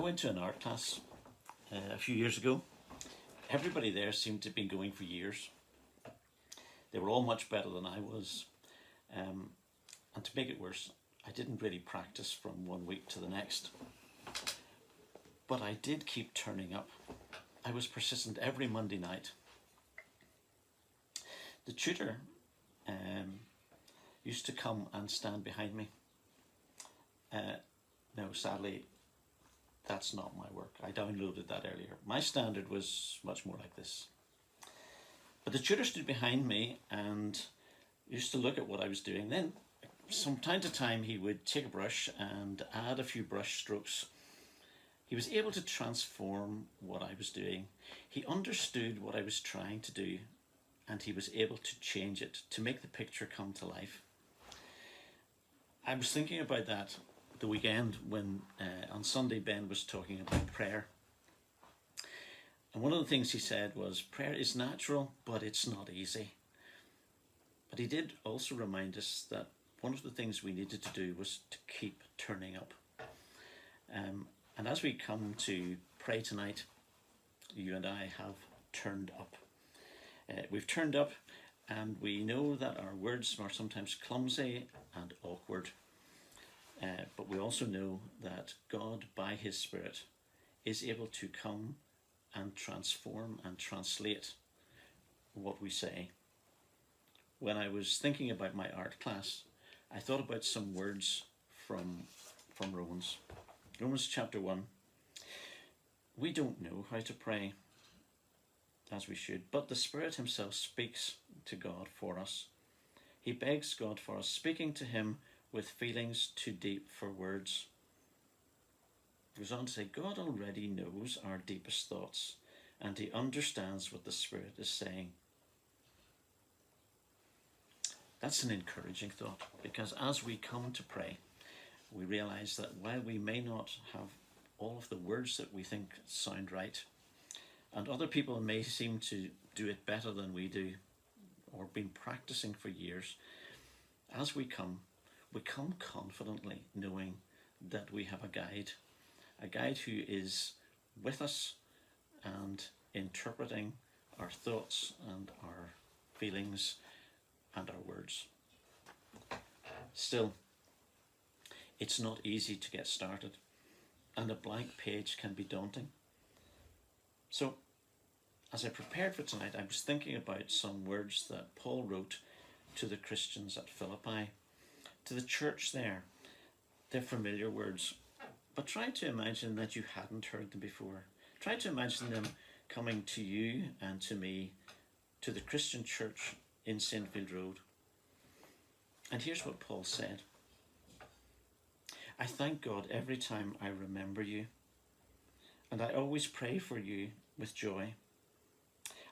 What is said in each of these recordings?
went to an art class a few years ago. Everybody there seemed to have been going for years. They were all much better than I was. And to make it worse, I didn't really practice from one week to the next. But I did keep turning up. I was persistent every Monday night. The tutor used to come and stand behind me. No, sadly, that's not my work. I downloaded that earlier. My standard was much more like this. But the tutor stood behind me and used to look at what I was doing. Then, from time to time, he would take a brush and add a few brush strokes. He was able to transform what I was doing. He understood what I was trying to do, and he was able to change it, to make the picture come to life. I was thinking about that the weekend when on Sunday Ben was talking about prayer. And one of the things he said was, prayer is natural, but it's not easy. But he did also remind us that one of the things we needed to do was to keep turning up. And as we come to pray tonight, you and I have turned up. We've turned up, and we know that our words are sometimes clumsy and awkward. But we also know that God, by his Spirit, is able to come and transform and translate what we say. When I was thinking about my art class, I thought about some words from Romans. Romans chapter 1. We don't know how to pray as we should, but the Spirit himself speaks to God for us. He begs God for us, speaking to him with feelings too deep for words. He goes on to say, God already knows our deepest thoughts, and he understands what the Spirit is saying. That's an encouraging thought, because as we come to pray, we realize that while we may not have all of the words that we think sound right, and other people may seem to do it better than we do, or been practicing for years, as we come confidently knowing that we have a guide who is with us and interpreting our thoughts and our feelings and our words. Still, it's not easy to get started, and a blank page can be daunting. So, as I prepared for tonight, I was thinking about some words that Paul wrote to the Christians at Philippi, to the church there. They're familiar words, but try to imagine that you hadn't heard them before. Try to imagine them coming to you and to me, to the Christian church in Saintfield Road. And here's what Paul said. I thank God every time I remember you, and I always pray for you with joy.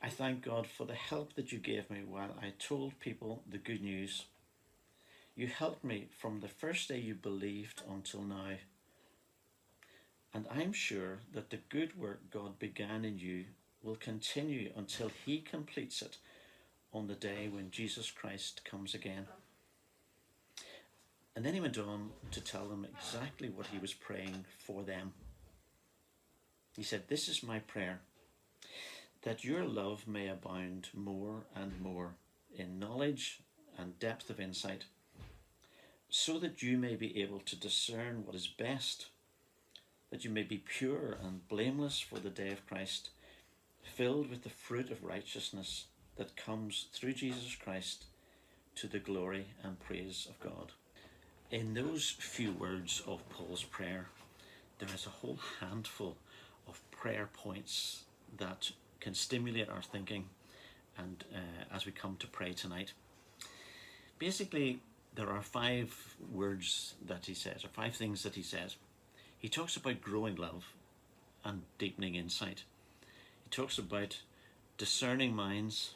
I thank God for the help that you gave me while I told people the good news. You helped me from the first day you believed until now. And I'm sure that the good work God began in you will continue until he completes it on the day when Jesus Christ comes again. And then he went on to tell them exactly what he was praying for them. He said, this is my prayer, that your love may abound more and more in knowledge and depth of insight, so that you may be able to discern what is best, that you may be pure and blameless for the day of Christ, filled with the fruit of righteousness that comes through Jesus Christ to the glory and praise of God. In those few words of Paul's prayer, there is a whole handful of prayer points that can stimulate our thinking and as we come to pray tonight. Basically, there are 5 words that he says, or 5 things that he says. He talks about growing love and deepening insight. He talks about discerning minds,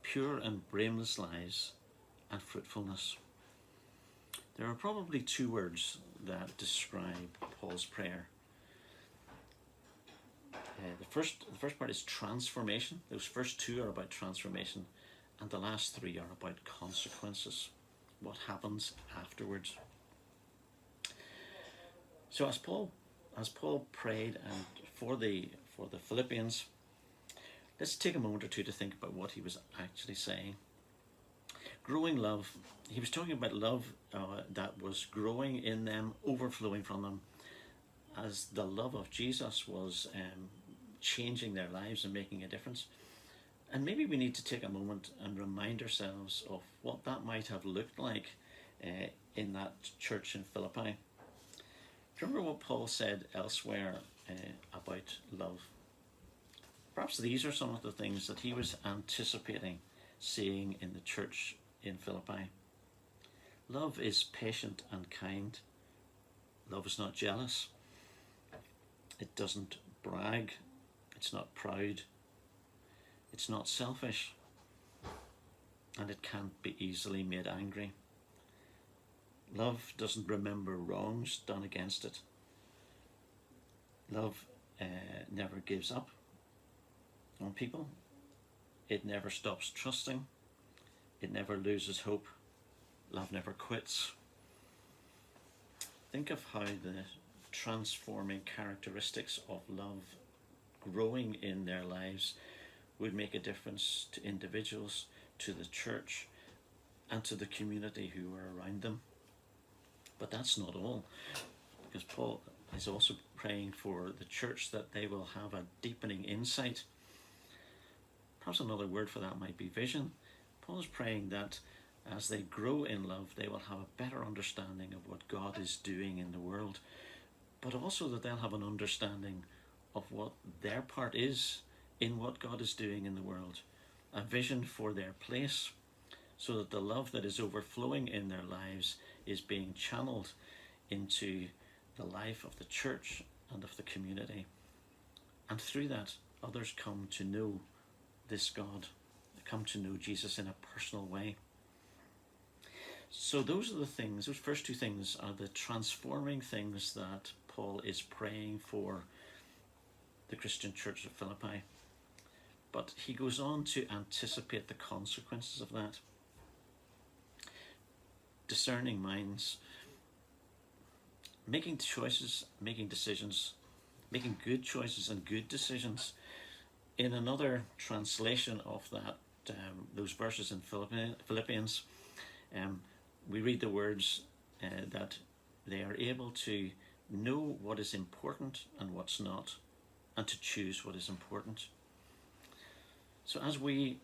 pure and blameless lives, and fruitfulness. There are probably 2 words that describe Paul's prayer. The first part is transformation. Those first 2 are about transformation, and the last 3 are about consequences. What happens afterwards? So as Paul as Paul prayed and for the Philippians, let's take a moment or two to think about what he was actually saying. Growing love, he was talking about love that was growing in them, overflowing from them, as the love of Jesus was changing their lives and making a difference. And maybe we need to take a moment and remind ourselves of what that might have looked like in that church in Philippi. Remember what Paul said elsewhere about love? Perhaps these are some of the things that he was anticipating seeing in the church in Philippi. Love is patient and kind. Love is not jealous. It doesn't brag. It's not proud. It's not selfish. And it can't be easily made angry. Love doesn't remember wrongs done against it. Love never gives up on people. It never stops trusting. It never loses hope. Love never quits. Think of how the transforming characteristics of love growing in their lives would make a difference to individuals, to the church, and to the community who were around them. But that's not all, because Paul is also praying for the church that they will have a deepening insight. Perhaps another word for that might be vision. Paul is praying that as they grow in love, they will have a better understanding of what God is doing in the world, but also that they'll have an understanding of what their part is in what God is doing in the world, a vision for their place, so that the love that is overflowing in their lives is being channeled into the life of the church and of the community. And through that, others come to know this God, come to know Jesus in a personal way. So those are the things, those first two things are the transforming things that Paul is praying for the Christian church of Philippi. But he goes on to anticipate the consequences of that. Discerning minds, making choices, making decisions, making good choices and good decisions. In another translation of that, those verses in Philippians, we read the words that they are able to know what is important and what's not, and to choose what is important. So as we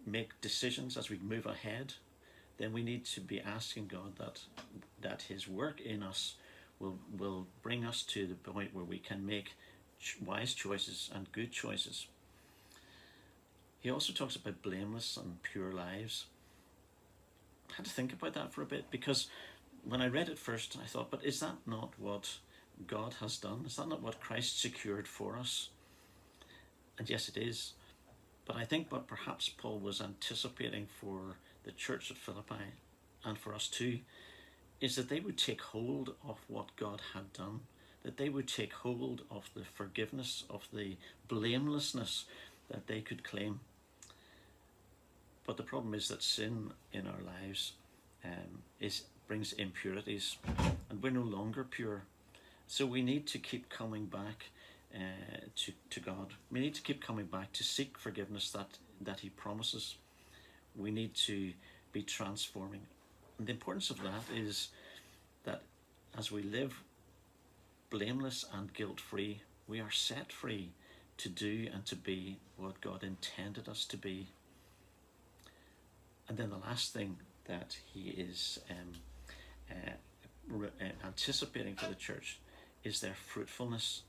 make decisions, as we move ahead, then we need to be asking God that his work in us will bring us to the point where we can make wise choices and good choices. He also talks about blameless and pure lives. I had to think about that for a bit, because when I read it first, I thought, but is that not what God has done? Is that not what Christ secured for us? And yes, it is. But I think what perhaps Paul was anticipating for the church at Philippi, and for us too, is that they would take hold of what God had done, that they would take hold of the forgiveness, of the blamelessness that they could claim. But the problem is that sin in our lives brings impurities, and we're no longer pure. So we need to keep coming back to God. We need to keep coming back to seek forgiveness that he promises. We need to be transforming. And the importance of that is that as we live blameless and guilt-free, we are set free to do and to be what God intended us to be. And then the last thing that he is anticipating for the church is their fruitfulness,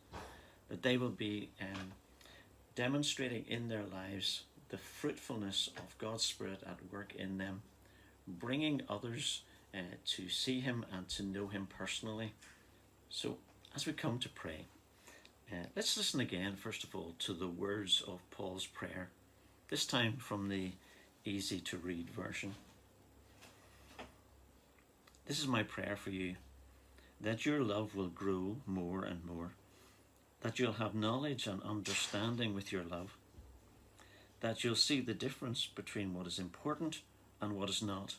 that they will be demonstrating in their lives the fruitfulness of God's Spirit at work in them, bringing others to see him and to know him personally. So as we come to pray, let's listen again, first of all, to the words of Paul's prayer, this time from the easy to read version. This is my prayer for you, that your love will grow more and more, that you'll have knowledge and understanding with your love, that you'll see the difference between what is important and what is not,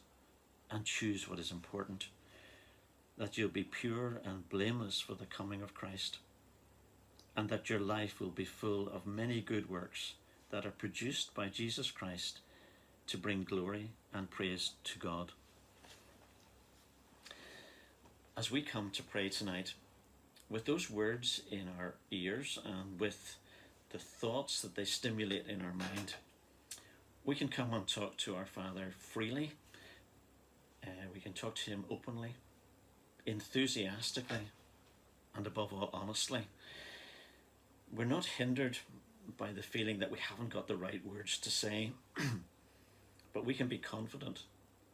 and choose what is important, that you'll be pure and blameless for the coming of Christ, and that your life will be full of many good works that are produced by Jesus Christ to bring glory and praise to God. As we come to pray tonight, with those words in our ears and with the thoughts that they stimulate in our mind, we can come and talk to our Father freely. We can talk to him openly, enthusiastically, and above all, honestly. We're not hindered by the feeling that we haven't got the right words to say, but we can be confident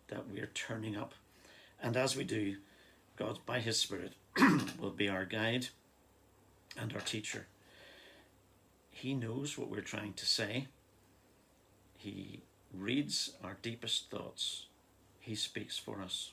that we are turning up. And as we do, God, by his Spirit, will be our guide and our teacher. He knows what we're trying to say. He reads our deepest thoughts. He speaks for us.